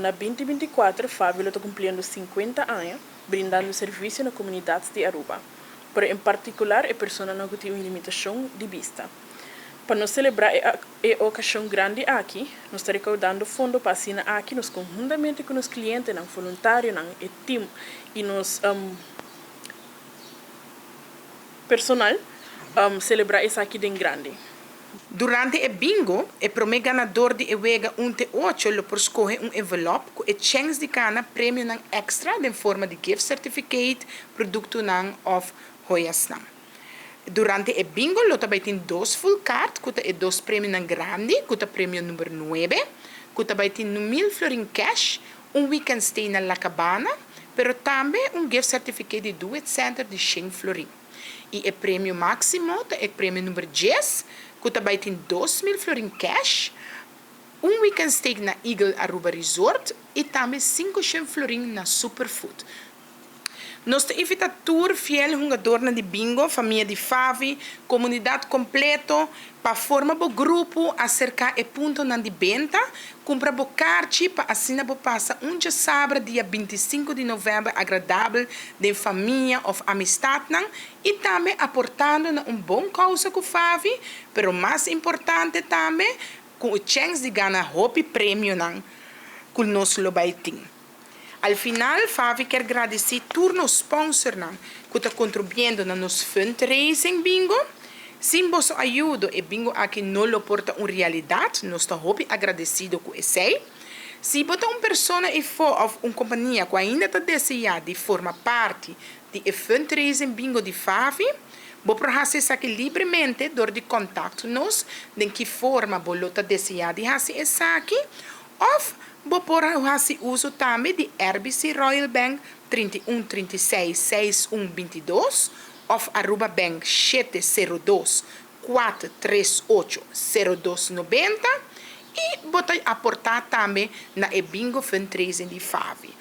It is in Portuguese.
Na 2024, Fábio está cumprindo 50 anos, brindando serviço na comunidade de Aruba. Pero, em particular, a pessoa não tem uma limitação de vista. Para nós celebrar a ocasião grande aqui, nós estamos recaudando fundo para assinar aqui, nós conjuntamente com os clientes, os voluntários, o time e nos personal, celebrar isso aqui bem grande. Durante o bingo, o primeiro ganador de Ewega 1-8 lo escolhe envelope com a chance de ganhar prêmio extra em forma de gift certificate, produto of joias. Durante o bingo, lo também tem 2 full card, com é 2 prêmios grande, com o prêmio número 9, com também tem 1.000 florin cash, weekend stay na La Cabana, pero também gift certificate de do it center de 100 florin. E o prêmio máximo é o prêmio número 10, que também tem 2.000 florin cash, weekend stay na Eagle Aruba Resort e também 500 florin na Superfood. Nós invitamos tour fiel jogador de bingo, família de Favi, comunidade completa, para formar um grupo acerca do ponto de venda, comprar o carte para assim passar dia sábado, dia 25 de novembro, agradável, de família ou amistade, e também aportando bom causa com Favi, mas mais importante também, com a chance de ganhar hobby prêmio com o nosso lobaiting. Al final, Favi quer agradecer a todos os sponsors que estão contribuindo no nosso fundraising bingo. Sem vossa ajuda, o bingo aqui não lo porta uma realidade. Nós estamos agradecidos com isso. Se você é uma pessoa ou uma companhia que ainda está desejando de formar parte do fundraising bingo de Favi, você pode fazer isso aqui livremente, door de contato-nos, de que forma você está desejando de fazer isso aqui, ou você pode fazer uso também de RBC Royal Bank 31 36 61 22 ou Aruba Bank 702 438 0290 e você aportar também na bingo fundraising de Favi.